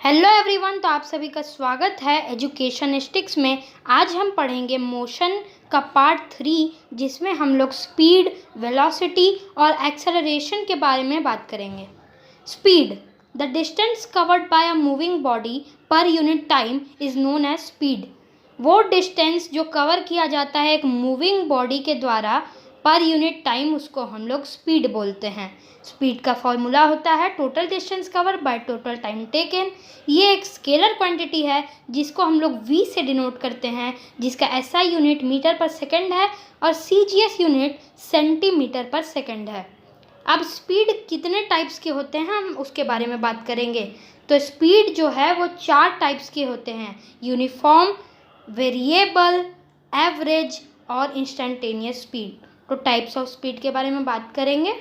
Hello everyone, तो आप सभी का स्वागत है एजुकेशनिस्टिक्स में। आज हम पढ़ेंगे मोशन का पार्ट 3, जिसमें हम लोग स्पीड, वेलोसिटी और एक्सेलरेशन के बारे में बात करेंगे। Speed, the distance covered by a moving body per unit time is known as speed. वो डिस्टेंस जो कवर किया जाता है एक मूविंग बॉडी के द्वारा पर यूनिट टाइम, उसको हम लोग स्पीड बोलते हैं। स्पीड का फॉर्मूला होता है total distance cover by total time taken. ये एक स्केलर क्वांटिटी है जिसको हम लोग v से डिनोट करते हैं, जिसका SI यूनिट मीटर पर सेकंड है और CGS यूनिट सेंटीमीटर पर सेकंड है। अब स्पीड कितने टाइप्स के होते हैं हम उसके बारे में बात करेंगे। तो स्पीड जो है वो 4 टाइप्स के होते हैं: यूनिफॉर्म, वेरिएबल, एवरेज और इंस्टेंटेनियस स्पीड। तो टाइप्स ऑफ स्पीड के बारे में बात करेंगे।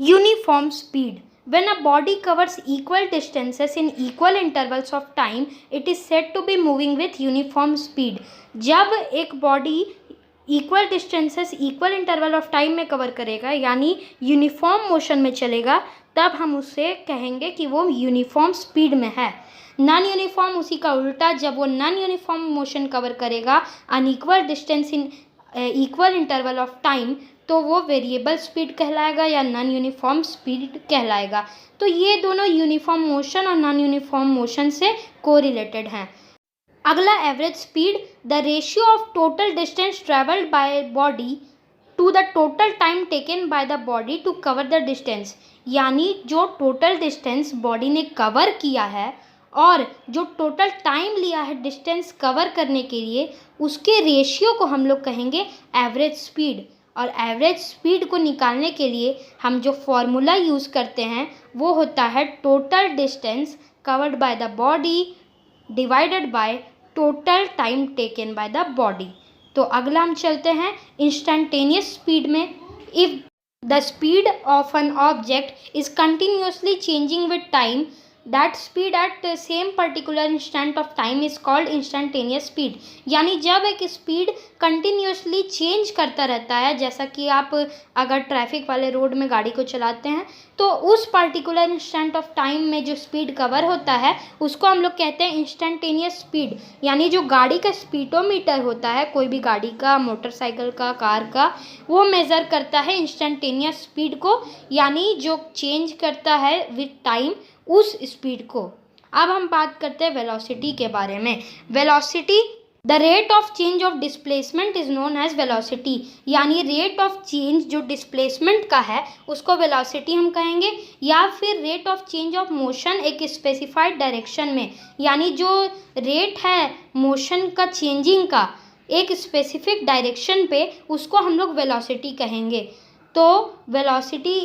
Uniform speed, when a body covers equal distances in equal intervals of time, it is said to be moving with uniform speed। जब एक body equal distances equal interval of time में cover करेगा, यानी यूनिफॉर्म मोशन में चलेगा, तब हम उससे कहेंगे कि वो यूनिफॉर्म स्पीड में है। नॉन यूनिफॉर्म उसी का उल्टा, जब वो नॉन यूनिफॉर्म मोशन कवर करेगा unequal distance in equal interval of time, तो वो वेरिएबल स्पीड कहलाएगा या नॉन यूनिफॉर्म स्पीड कहलाएगा। तो ये दोनों यूनिफॉर्म मोशन और नॉन यूनिफॉर्म मोशन से कोरिलेटेड हैं। अगला average speed, the ratio of total distance travelled by body to the total time taken by the body to cover the distance. यानी जो टोटल डिस्टेंस बॉडी ने cover किया है और जो टोटल टाइम लिया है डिस्टेंस कवर करने के लिए, उसके रेशियो को हम लोग कहेंगे एवरेज स्पीड। और एवरेज स्पीड को निकालने के लिए हम जो फॉर्मूला यूज़ करते हैं वो होता है total distance covered bye the body divided by total time taken by the body. तो अगला हम चलते हैं इंस्टेंटेनियस स्पीड में। If the speed of an object is continuously changing with time, that speed at same particular instant of time is called instantaneous speed. यानी जब एक speed continuously change करता रहता है, जैसा कि आप अगर ट्रैफिक वाले रोड में गाड़ी को चलाते हैं, तो उस पर्टिकुलर इंस्टेंट ऑफ टाइम में जो स्पीड कवर होता है उसको हम लोग कहते हैं इंस्टेंटेनियस स्पीड। यानी जो गाड़ी का स्पीडोमीटर होता है, कोई भी गाड़ी का, मोटरसाइकिल का, कार का, वो मेज़र करता है इंस्टेंटेनियस स्पीड को, यानी जो चेंज करता है विद टाइम उस स्पीड को। अब हम बात करते हैं वेलोसिटी के बारे में। Velocity, the rate of change of displacement is known as velocity. यानी रेट ऑफ चेंज जो डिस्प्लेसमेंट का है उसको वेलोसिटी हम कहेंगे, या फिर rate of change of motion एक स्पेसिफाइड डायरेक्शन में। यानी जो रेट है मोशन का चेंजिंग का एक स्पेसिफिक डायरेक्शन पे, उसको हम लोग वेलोसिटी कहेंगे। तो वेलोसिटी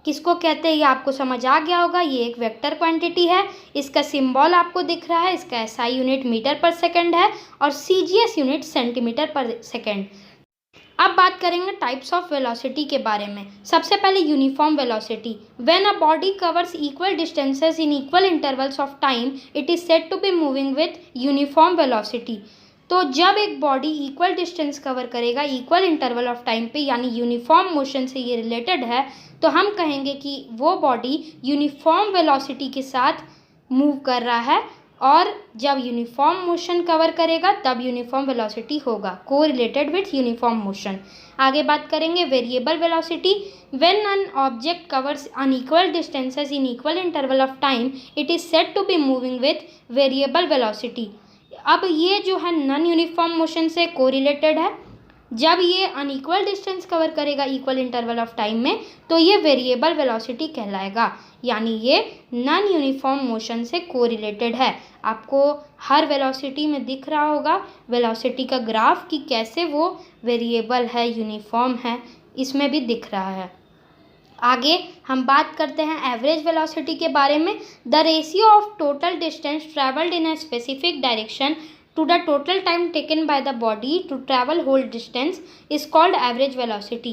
किसको कहते हैं ये आपको समझ आ गया होगा। ये एक वेक्टर क्वांटिटी है, इसका सिंबल आपको दिख रहा है, इसका SI यूनिट मीटर पर सेकंड है और CGS यूनिट सेंटीमीटर पर सेकंड। अब बात करेंगे टाइप्स ऑफ वेलोसिटी के बारे में। सबसे पहले uniform velocity, when a body covers equal distances in equal intervals of time, it is said to be moving with uniform velocity. तो जब एक बॉडी इक्वल डिस्टेंस कवर करेगा इक्वल इंटरवल ऑफ टाइम पे, यानी यूनिफॉर्म मोशन से ये related है, तो हम कहेंगे कि वो बॉडी यूनिफॉर्म वेलोसिटी के साथ मूव कर रहा है। और जब यूनिफॉर्म मोशन कवर करेगा तब यूनिफॉर्म वेलोसिटी होगा, को रिलेटेड विथ यूनिफॉर्म मोशन। आगे बात करेंगे variable velocity, when an object covers unequal distances in equal interval of time, it is said to be moving with variable velocity. अब ये जो है नॉन यूनिफॉर्म मोशन से कोरिलेटेड है। जब ये अनइक्वल डिस्टेंस कवर करेगा इक्वल इंटरवल ऑफ टाइम में, तो ये वेरिएबल वेलोसिटी कहलाएगा, यानी ये नॉन यूनिफॉर्म मोशन से कोरिलेटेड है। आपको हर वेलोसिटी में दिख रहा होगा वेलोसिटी का ग्राफ कि कैसे वो वेरिएबल है, यूनिफॉर्म है, इसमें भी दिख रहा है। आगे हम बात करते हैं एवरेज वेलोसिटी के बारे में। The ratio of total distance travelled in a specific direction to the total time taken by the body to travel whole distance is called average velocity।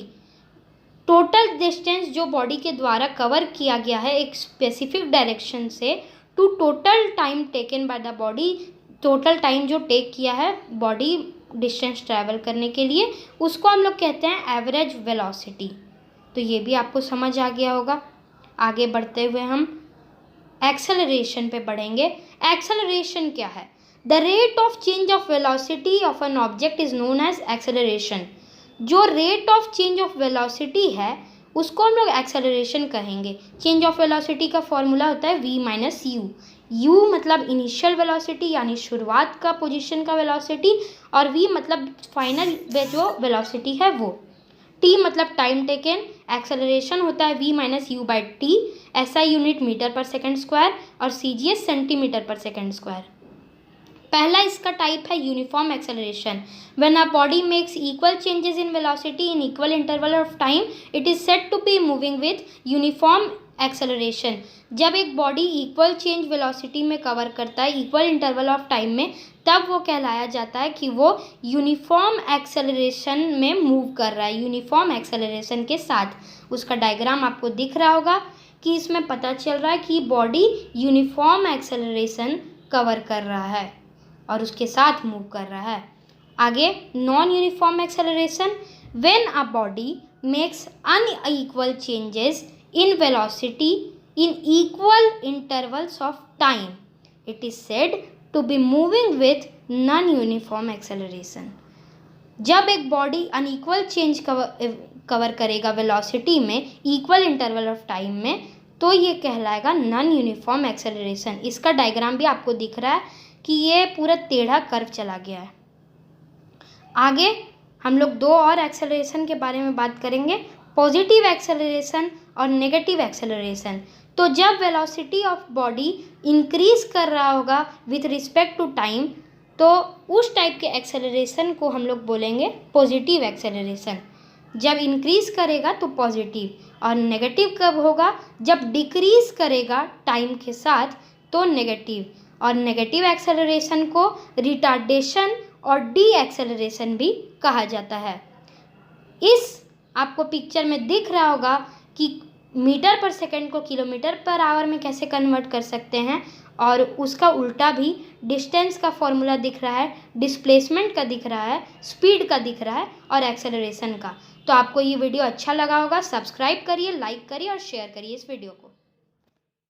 Total distance जो बॉडी के द्वारा cover किया गया है एक स्पेसिफिक डायरेक्शन से, to total time taken by the body, total time जो take किया है बॉडी डिस्टेंस ट्रैवल करने के लिए, उसको हम लोग कहते हैं एवरेज वेलोसिटी। तो ये भी आपको समझ आ गया होगा। आगे बढ़ते हुए हम एक्सेलरेशन पे बढ़ेंगे। एक्सेलरेशन क्या है? The rate of change of velocity of an object is known as acceleration. जो rate of change of velocity है उसको हम लोग एक्सेलरेशन कहेंगे। चेंज ऑफ वेलोसिटी का फॉर्मूला होता है v माइनस यू। u मतलब इनिशियल वेलोसिटी यानी शुरुआत का पोजीशन का वेलोसिटी, और v मतलब फाइनल जो वेलोसिटी है वो। t मतलब टाइम टेकन। एक्सेलरेशन होता है v minus U by T. SI unit metre per second square और CGS centimetre per second square. पहला इसका टाइप है uniform acceleration. When a body makes equal changes in velocity in equal interval of time it is said to be moving with uniform acceleration. जब एक body equal change velocity में cover करता है equal interval of time में, तब वो कहलाया जाता है कि वो यूनिफॉर्म एक्सेलरेशन में मूव कर रहा है, यूनिफॉर्म एक्सेलरेशन के साथ। उसका डायग्राम आपको दिख रहा होगा कि इसमें पता चल रहा है कि बॉडी यूनिफॉर्म एक्सेलरेशन कवर कर रहा है और उसके साथ मूव कर रहा है। आगे non uniform acceleration. When a body makes unequal changes in velocity in equal intervals of time it is said to be moving with non-uniform acceleration। जब एक बॉडी अनइक्वल चेंज कवर करेगा वेलोसिटी में equal interval of time में, तो ये कहलाएगा non uniform acceleration. इसका diagram भी आपको दिख रहा है कि ये पूरा टेढ़ा कर्व चला गया है। आगे हम लोग दो और एक्सेलरेशन के बारे में बात करेंगे, पॉजिटिव एक्सेलरेशन और नेगेटिव एक्सेलरेशन। तो जब वेलोसिटी ऑफ बॉडी इंक्रीज कर रहा होगा विथ रिस्पेक्ट टू टाइम, तो उस टाइप के एक्सेलरेशन को हम लोग बोलेंगे पॉजिटिव एक्सेलरेशन। जब इंक्रीज करेगा तो पॉजिटिव, और नेगेटिव कब होगा? जब डिक्रीज करेगा टाइम के साथ तो नेगेटिव। और नेगेटिव एक्सेलरेशन को रिटार्डेशन और डी एक्सेलरेशन भी कहा जाता है। इस आपको पिक्चर में दिख रहा होगा कि मीटर पर सेकंड को किलोमीटर पर आवर में कैसे कन्वर्ट कर सकते हैं, और उसका उल्टा भी डिस्टेंस का फॉर्मूला दिख रहा है, डिस्प्लेसमेंट का दिख रहा है, स्पीड का दिख रहा है और एक्सेलरेशन का। तो आपको ये वीडियो अच्छा लगा होगा, सब्सक्राइब करिए, लाइक करिए और शेयर करिए इस वीडियो को।